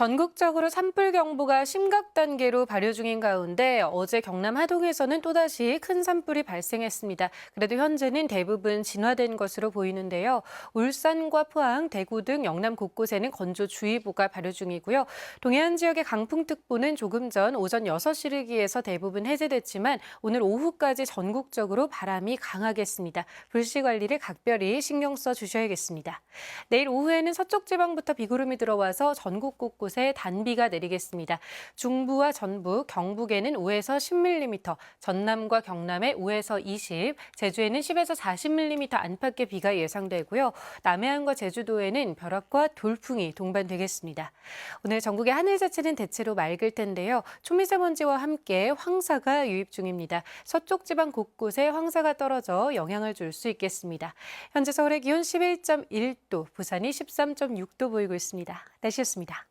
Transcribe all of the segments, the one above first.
전국적으로 산불경보가 심각 단계로 발효 중인 가운데 어제 경남 하동에서는 또다시 큰 산불이 발생했습니다. 그래도 현재는 대부분 진화된 것으로 보이는데요. 울산과 포항, 대구 등 영남 곳곳에는 건조주의보가 발효 중이고요. 동해안 지역의 강풍특보는 조금 전 오전 6시를 기해서 대부분 해제됐지만 오늘 오후까지 전국적으로 바람이 강하겠습니다. 불씨 관리를 각별히 신경 써 주셔야겠습니다. 내일 오후에는 서쪽 지방부터 비구름이 들어와서 전국 곳곳에 단비가 내리겠습니다. 중부와 전북, 경북에는 5에서 10mm, 전남과 경남에 5에서 20, 제주에는 10에서 40mm 안팎의 비가 예상되고요. 남해안과 제주도에는 벼락과 돌풍이 동반되겠습니다. 오늘 전국의 하늘 자체는 대체로 맑을 텐데요. 초미세먼지와 함께 황사가 유입 중입니다. 서쪽 지방 곳곳에 황사가 떨어져 영향을 줄 수 있겠습니다. 현재 서울의 기온 11.1도, 부산이 13.6도 보이고 있습니다. 날씨였습니다.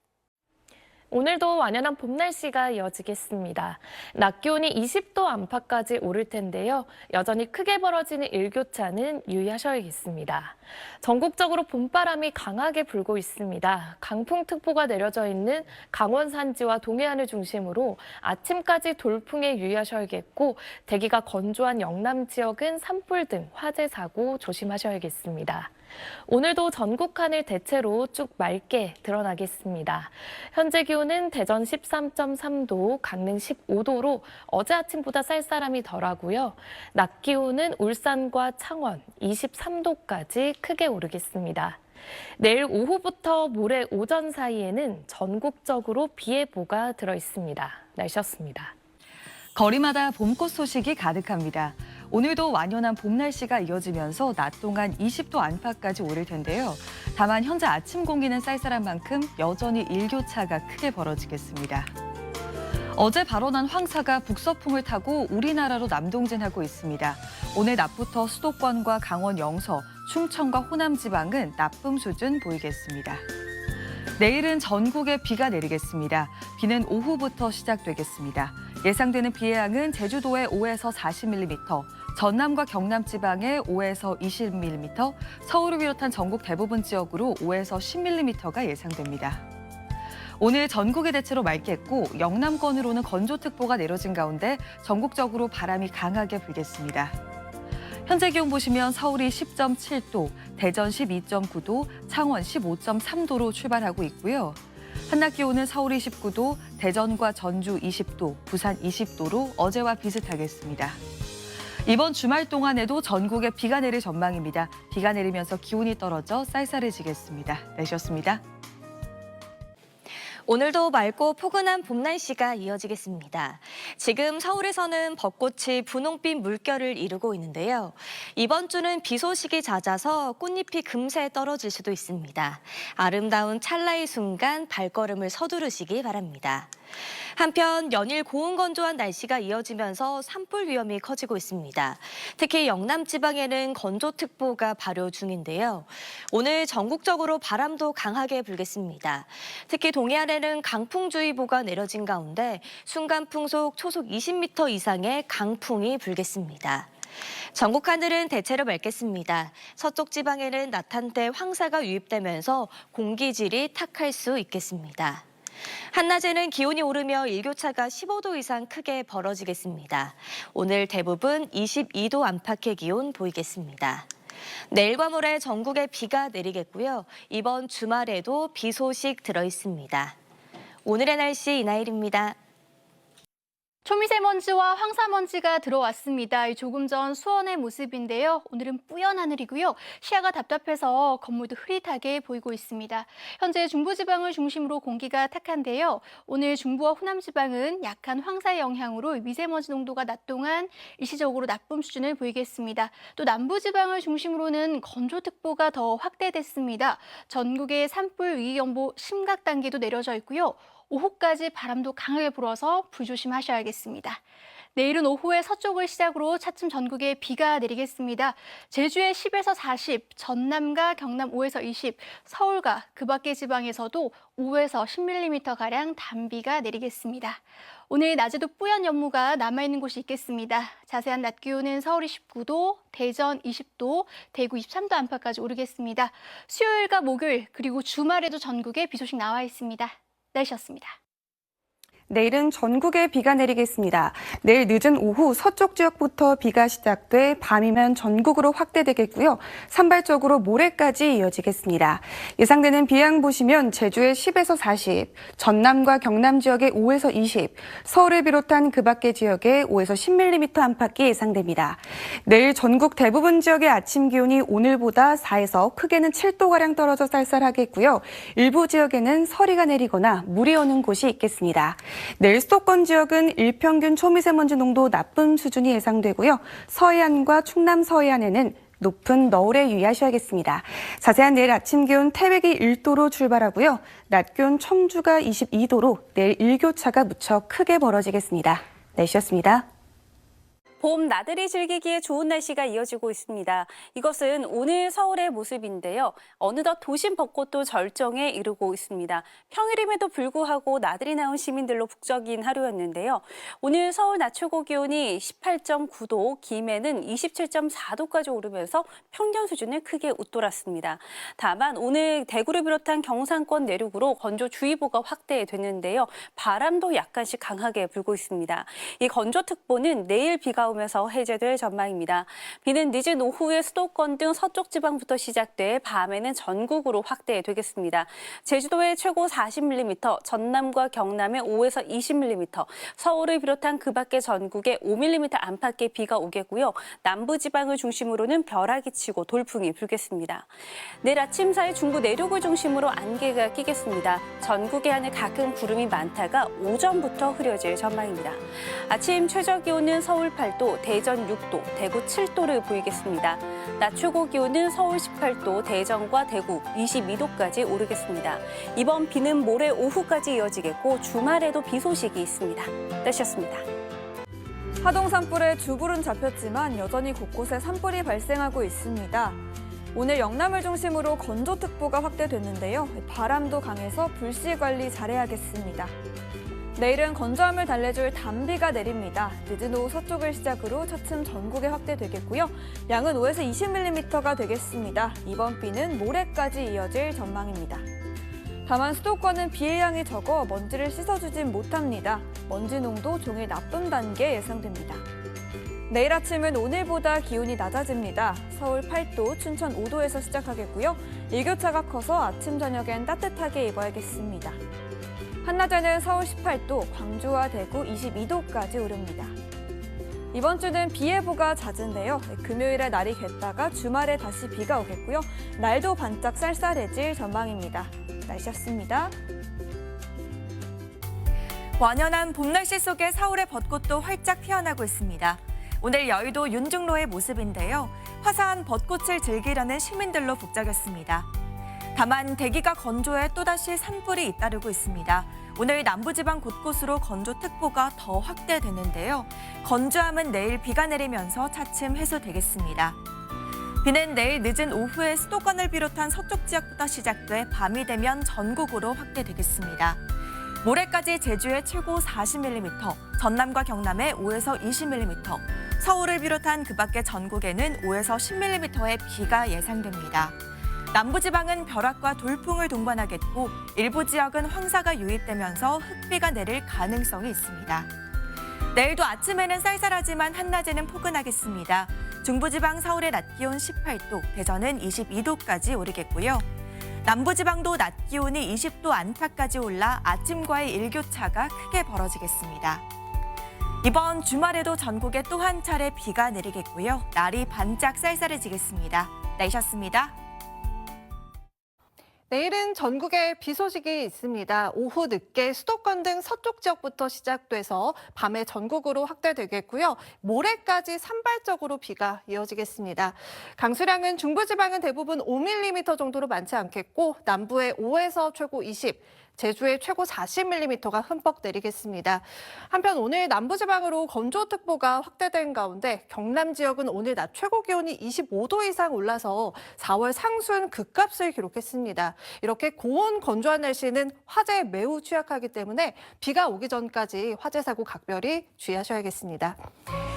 오늘도 완연한 봄 날씨가 이어지겠습니다. 낮 기온이 20도 안팎까지 오를 텐데요. 여전히 크게 벌어지는 일교차는 유의하셔야겠습니다. 전국적으로 봄바람이 강하게 불고 있습니다. 강풍특보가 내려져 있는 강원 산지와 동해안을 중심으로 아침까지 돌풍에 유의하셔야겠고 대기가 건조한 영남 지역은 산불 등 화재 사고 조심하셔야겠습니다. 오늘도 전국 하늘 대체로 쭉 맑게 드러나겠습니다. 현재 기온은 대전 13.3도, 강릉 15도로 어제 아침보다 쌀쌀함이 덜하고요. 낮 기온은 울산과 창원 23도까지 크게 오르겠습니다. 내일 오후부터 모레 오전 사이에는 전국적으로 비 예보가 들어 있습니다. 날씨였습니다. 거리마다 봄꽃 소식이 가득합니다. 오늘도 완연한 봄 날씨가 이어지면서 낮 동안 20도 안팎까지 오를 텐데요. 다만 현재 아침 공기는 쌀쌀한 만큼 여전히 일교차가 크게 벌어지겠습니다. 어제 발원한 황사가 북서풍을 타고 우리나라로 남동진하고 있습니다. 오늘 낮부터 수도권과 강원 영서, 충청과 호남 지방은 나쁨 수준 보이겠습니다. 내일은 전국에 비가 내리겠습니다. 비는 오후부터 시작되겠습니다. 예상되는 비의 양은 제주도에 5에서 40mm, 전남과 경남 지방에 5에서 20mm, 서울을 비롯한 전국 대부분 지역으로 5에서 10mm가 예상됩니다. 오늘 전국이 대체로 맑겠고 영남권으로는 건조특보가 내려진 가운데 전국적으로 바람이 강하게 불겠습니다. 현재 기온 보시면 서울이 10.7도, 대전 12.9도, 창원 15.3도로 출발하고 있고요. 한낮 기온은 서울이 19도, 대전과 전주 20도, 부산 20도로 어제와 비슷하겠습니다. 이번 주말 동안에도 전국에 비가 내릴 전망입니다. 비가 내리면서 기온이 떨어져 쌀쌀해지겠습니다. 날씨였습니다. 오늘도 맑고 포근한 봄 날씨가 이어지겠습니다. 지금 서울에서는 벚꽃이 분홍빛 물결을 이루고 있는데요. 이번 주는 비 소식이 잦아서 꽃잎이 금세 떨어질 수도 있습니다. 아름다운 찰나의 순간 발걸음을 서두르시기 바랍니다. 한편 연일 고온 건조한 날씨가 이어지면서 산불 위험이 커지고 있습니다. 특히 영남 지방에는 건조특보가 발효 중인데요. 오늘 전국적으로 바람도 강하게 불겠습니다. 특히 동해안에는 강풍주의보가 내려진 가운데 순간풍속 초속 20m 이상의 강풍이 불겠습니다. 전국 하늘은 대체로 맑겠습니다. 서쪽 지방에는 낮 한때 황사가 유입되면서 공기질이 탁할 수 있겠습니다. 한낮에는 기온이 오르며 일교차가 15도 이상 크게 벌어지겠습니다. 오늘 대부분 22도 안팎의 기온 보이겠습니다. 내일과 모레 전국에 비가 내리겠고요. 이번 주말에도 비 소식 들어 있습니다. 오늘의 날씨 이나일입니다. 초미세먼지와 황사먼지가 들어왔습니다. 조금 전 수원의 모습인데요. 오늘은 뿌연 하늘이고요. 시야가 답답해서 건물도 흐릿하게 보이고 있습니다. 현재 중부지방을 중심으로 공기가 탁한데요. 오늘 중부와 호남지방은 약한 황사의 영향으로 미세먼지 농도가 낮 동안 일시적으로 나쁨 수준을 보이겠습니다. 또 남부지방을 중심으로는 건조특보가 더 확대됐습니다. 전국에 산불 위기경보 심각 단계도 내려져 있고요. 오후까지 바람도 강하게 불어서 불조심하셔야겠습니다. 내일은 오후에 서쪽을 시작으로 차츰 전국에 비가 내리겠습니다. 제주에 10에서 40, 전남과 경남 5에서 20, 서울과 그 밖의 지방에서도 5에서 10mm가량 단비가 내리겠습니다. 오늘 낮에도 뿌연 연무가 남아있는 곳이 있겠습니다. 자세한 낮 기온은 서울이 19도, 대전 20도, 대구 23도 안팎까지 오르겠습니다. 수요일과 목요일 그리고 주말에도 전국에 비 소식 나와 있습니다. 날씨였습니다. 내일은 전국에 비가 내리겠습니다. 내일 늦은 오후 서쪽 지역부터 비가 시작돼 밤이면 전국으로 확대되겠고요. 산발적으로 모레까지 이어지겠습니다. 예상되는 비양 보시면 제주에 10에서 40, 전남과 경남 지역에 5에서 20, 서울을 비롯한 그 밖의 지역에 5에서 10mm 안팎이 예상됩니다. 내일 전국 대부분 지역의 아침 기온이 오늘보다 4에서 크게는 7도가량 떨어져 쌀쌀하겠고요. 일부 지역에는 서리가 내리거나 물이 오는 곳이 있겠습니다. 내일 수도권 지역은 일평균 초미세먼지 농도 나쁨 수준이 예상되고요. 서해안과 충남 서해안에는 높은 너울에 유의하셔야겠습니다. 자세한 내일 아침 기온 태백이 1도로 출발하고요. 낮 기온 청주가 22도로 내일 일교차가 무척 크게 벌어지겠습니다. 날씨였습니다. 봄 나들이 즐기기에 좋은 날씨가 이어지고 있습니다. 이것은 오늘 서울의 모습인데요. 어느덧 도심 벚꽃도 절정에 이르고 있습니다. 평일임에도 불구하고 나들이 나온 시민들로 북적인 하루였는데요. 오늘 서울 낮 최고 기온이 18.9도, 김해는 27.4도까지 오르면서 평년 수준을 크게 웃돌았습니다. 다만 오늘 대구를 비롯한 경상권 내륙으로 건조주의보가 확대됐는데요. 바람도 약간씩 강하게 불고 있습니다. 이 건조특보는 내일 비가 오면서 해제될 전망입니다. 비는 늦은 오후에 수도권 등 서쪽 지방부터 시작돼 밤에는 전국으로 확대되겠습니다. 제주도에 최고 40mm, 전남과 경남에 5에서 20mm, 서울을 비롯한 그 밖의 전국에 5mm 안팎의 비가 오겠고요. 남부 지방을 중심으로는 벼락이 치고 돌풍이 불겠습니다. 내일 아침 사이 중부 내륙을 중심으로 안개가 끼겠습니다. 전국의 하늘 가끔 구름이 많다가 오전부터 흐려질 전망입니다. 아침 최저 기온은 서울 8도, 대전 6도, 대구 7도를 보이겠습니다. 낮 최고 기온은 서울 18도, 대전과 대구 22도까지 오르겠습니다. 이번 비는 모레 오후까지 이어지겠고 주말에도 비 소식이 있습니다. 날씨였습니다. 하동 산불에 두 불은 잡혔지만 여전히 곳곳에 산불이 발생하고 있습니다. 오늘 영남을 중심으로 건조특보가 확대됐는데요. 바람도 강해서 불씨 관리 잘해야겠습니다. 내일은 건조함을 달래줄 단비가 내립니다. 늦은 오후 서쪽을 시작으로 차츰 전국에 확대되겠고요. 양은 5에서 20mm가 되겠습니다. 이번 비는 모레까지 이어질 전망입니다. 다만 수도권은 비의 양이 적어 먼지를 씻어주진 못합니다. 먼지 농도 종일 나쁨 단계 예상됩니다. 내일 아침은 오늘보다 기온이 낮아집니다. 서울 8도, 춘천 5도에서 시작하겠고요. 일교차가 커서 아침 저녁엔 따뜻하게 입어야겠습니다. 한낮에는 서울 18도, 광주와 대구 22도까지 오릅니다. 이번 주는 비 예보가 잦은데요. 금요일에 날이 갰다가 주말에 다시 비가 오겠고요. 날도 반짝 쌀쌀해질 전망입니다. 날씨였습니다. 완연한 봄 날씨 속에 서울의 벚꽃도 활짝 피어나고 있습니다. 오늘 여의도 윤중로의 모습인데요. 화사한 벚꽃을 즐기려는 시민들로 북적였습니다. 다만 대기가 건조해 또다시 산불이 잇따르고 있습니다. 오늘 남부지방 곳곳으로 건조특보가 더 확대되는데요. 건조함은 내일 비가 내리면서 차츰 해소되겠습니다. 비는 내일 늦은 오후에 수도권을 비롯한 서쪽 지역부터 시작돼 밤이 되면 전국으로 확대되겠습니다. 모레까지 제주에 최고 40mm, 전남과 경남에 5에서 20mm, 서울을 비롯한 그 밖의 전국에는 5에서 10mm의 비가 예상됩니다. 남부지방은 벼락과 돌풍을 동반하겠고 일부 지역은 황사가 유입되면서 흙비가 내릴 가능성이 있습니다. 내일도 아침에는 쌀쌀하지만 한낮에는 포근하겠습니다. 중부지방 서울의 낮 기온 18도, 대전은 22도까지 오르겠고요. 남부지방도 낮 기온이 20도 안팎까지 올라 아침과의 일교차가 크게 벌어지겠습니다. 이번 주말에도 전국에 또 한 차례 비가 내리겠고요. 날이 반짝 쌀쌀해지겠습니다. 날씨였습니다. 내일은 전국에 비 소식이 있습니다. 오후 늦게 수도권 등 서쪽 지역부터 시작돼서 밤에 전국으로 확대되겠고요. 모레까지 산발적으로 비가 이어지겠습니다. 강수량은 중부지방은 대부분 5mm 정도로 많지 않겠고 남부에 5에서 최고 20, 제주에 최고 40mm가 흠뻑 내리겠습니다. 한편 오늘 남부지방으로 건조특보가 확대된 가운데 경남 지역은 오늘 낮 최고 기온이 25도 이상 올라서 4월 상순 극값을 기록했습니다. 이렇게 고온 건조한 날씨는 화재에 매우 취약하기 때문에 비가 오기 전까지 화재 사고 각별히 주의하셔야겠습니다.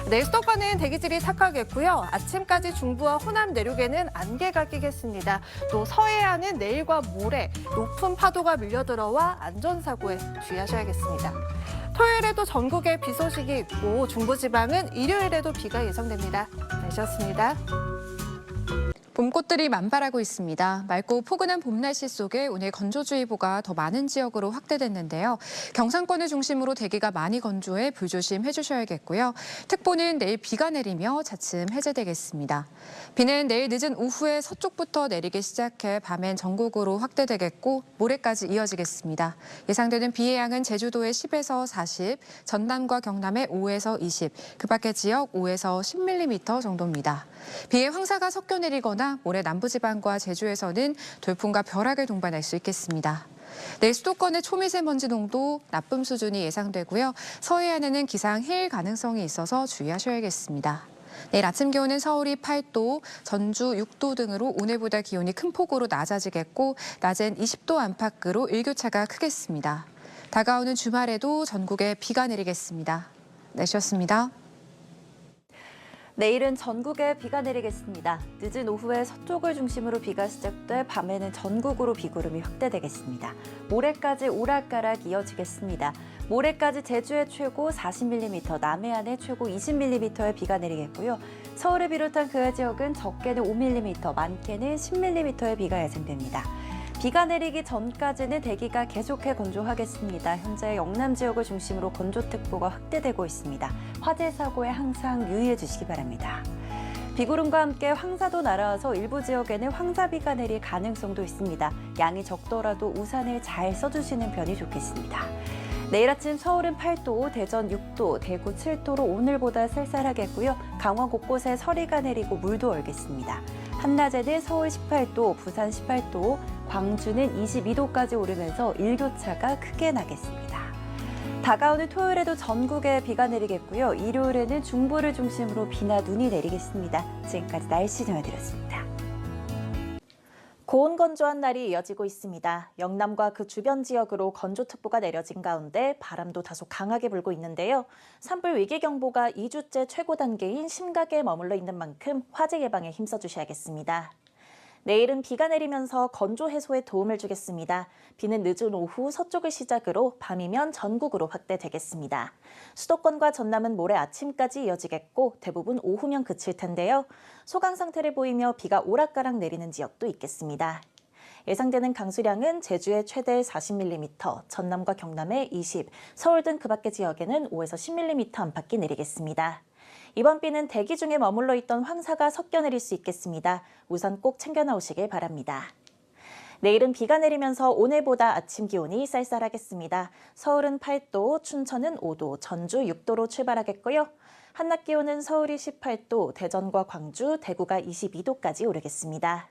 내일 수도권은 대기질이 탁하겠고요. 아침까지 중부와 호남 내륙에는 안개가 끼겠습니다. 또 서해안은 내일과 모레 높은 파도가 밀려들어올 운전자와 안전사고에 주의하셔야겠습니다. 토요일에도 전국에 비 소식이 있고 중부지방은 일요일에도 비가 예상됩니다. 날씨였습니다. 봄꽃들이 만발하고 있습니다. 맑고 포근한 봄 날씨 속에 오늘 건조주의보가 더 많은 지역으로 확대됐는데요. 경상권을 중심으로 대기가 많이 건조해 불조심해 주셔야겠고요. 특보는 내일 비가 내리며 차츰 해제되겠습니다. 비는 내일 늦은 오후에 서쪽부터 내리기 시작해 밤엔 전국으로 확대되겠고 모레까지 이어지겠습니다. 예상되는 비의 양은 제주도에 10에서 40, 전남과 경남에 5에서 20, 그 밖의 지역 5에서 10mm 정도입니다. 비에 황사가 섞여 내리거나 모레 남부지방과 제주에서는 돌풍과 벼락을 동반할 수 있겠습니다. 내일 수도권의 초미세먼지 농도 나쁨 수준이 예상되고요. 서해안에는 기상 해일 가능성이 있어서 주의하셔야겠습니다. 내일 아침 기온은 서울이 8도, 전주 6도 등으로 오늘보다 기온이 큰 폭으로 낮아지겠고 낮엔 20도 안팎으로 일교차가 크겠습니다. 다가오는 주말에도 전국에 비가 내리겠습니다. 날씨였습니다. 내일은 전국에 비가 내리겠습니다. 늦은 오후에 서쪽을 중심으로 비가 시작돼 밤에는 전국으로 비구름이 확대되겠습니다. 모레까지 오락가락 이어지겠습니다. 모레까지 제주의 최고 40mm, 남해안에 최고 20mm의 비가 내리겠고요. 서울을 비롯한 그 지역은 적게는 5mm, 많게는 10mm의 비가 예상됩니다. 비가 내리기 전까지는 대기가 계속해 건조하겠습니다. 현재 영남 지역을 중심으로 건조특보가 확대되고 있습니다. 화재 사고에 항상 유의해 주시기 바랍니다. 비구름과 함께 황사도 날아와서 일부 지역에는 황사비가 내릴 가능성도 있습니다. 양이 적더라도 우산을 잘 써주시는 편이 좋겠습니다. 내일 아침 서울은 8도, 대전 6도, 대구 7도로 오늘보다 쌀쌀하겠고요. 강원 곳곳에 서리가 내리고 물도 얼겠습니다. 한낮에는 서울 18도, 부산 18도, 광주는 22도까지 오르면서 일교차가 크게 나겠습니다. 다가오는 토요일에도 전국에 비가 내리겠고요. 일요일에는 중부를 중심으로 비나 눈이 내리겠습니다. 지금까지 날씨 전해드렸습니다. 고온 건조한 날이 이어지고 있습니다. 영남과 그 주변 지역으로 건조특보가 내려진 가운데 바람도 다소 강하게 불고 있는데요. 산불 위기경보가 2주째 최고 단계인 심각에 머물러 있는 만큼 화재 예방에 힘써주셔야겠습니다. 내일은 비가 내리면서 건조 해소에 도움을 주겠습니다. 비는 늦은 오후 서쪽을 시작으로 밤이면 전국으로 확대되겠습니다. 수도권과 전남은 모레 아침까지 이어지겠고 대부분 오후면 그칠 텐데요. 소강 상태를 보이며 비가 오락가락 내리는 지역도 있겠습니다. 예상되는 강수량은 제주의 최대 40mm, 전남과 경남에 20, 서울 등 그 밖의 지역에는 5에서 10mm 안팎이 내리겠습니다. 이번 비는 대기 중에 머물러 있던 황사가 섞여 내릴 수 있겠습니다. 우산 꼭 챙겨 나오시길 바랍니다. 내일은 비가 내리면서 오늘보다 아침 기온이 쌀쌀하겠습니다. 서울은 8도, 춘천은 5도, 전주 6도로 출발하겠고요. 한낮 기온은 서울이 18도, 대전과 광주, 대구가 22도까지 오르겠습니다.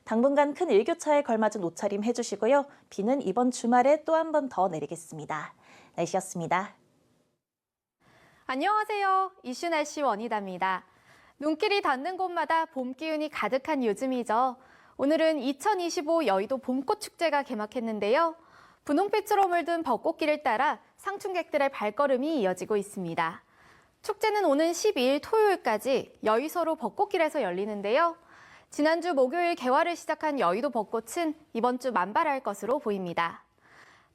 당분간 큰 일교차에 걸맞은 옷차림 해주시고요. 비는 이번 주말에 또 한 번 더 내리겠습니다. 날씨였습니다. 안녕하세요. 이슈 날씨 원희다입니다. 눈길이 닿는 곳마다 봄 기운이 가득한 요즘이죠. 오늘은 2025 여의도 봄꽃 축제가 개막했는데요. 분홍빛으로 물든 벚꽃길을 따라 상춘객들의 발걸음이 이어지고 있습니다. 축제는 오는 12일 토요일까지 여의서로 벚꽃길에서 열리는데요. 지난주 목요일 개화를 시작한 여의도 벚꽃은 이번 주 만발할 것으로 보입니다.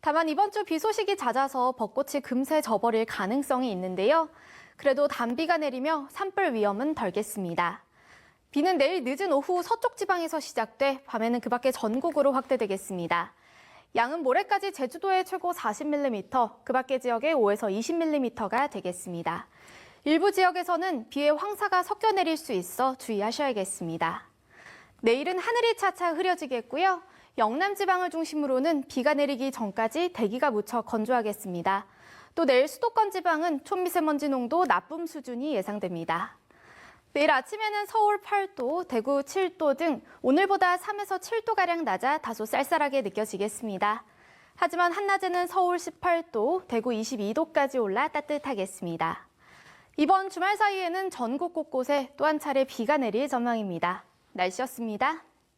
다만 이번 주 비 소식이 잦아서 벚꽃이 금세 져버릴 가능성이 있는데요. 그래도 단비가 내리며 산불 위험은 덜겠습니다. 비는 내일 늦은 오후 서쪽 지방에서 시작돼 밤에는 그 밖에 전국으로 확대되겠습니다. 양은 모레까지 제주도에 최고 40mm, 그 밖의 지역에 5에서 20mm가 되겠습니다. 일부 지역에서는 비에 황사가 섞여 내릴 수 있어 주의하셔야겠습니다. 내일은 하늘이 차차 흐려지겠고요. 영남 지방을 중심으로는 비가 내리기 전까지 대기가 무척 건조하겠습니다. 또 내일 수도권 지방은 초미세먼지 농도 나쁨 수준이 예상됩니다. 내일 아침에는 서울 8도, 대구 7도 등 오늘보다 3에서 7도가량 낮아 다소 쌀쌀하게 느껴지겠습니다. 하지만 한낮에는 서울 18도, 대구 22도까지 올라 따뜻하겠습니다. 이번 주말 사이에는 전국 곳곳에 또 한 차례 비가 내릴 전망입니다. 날씨였습니다.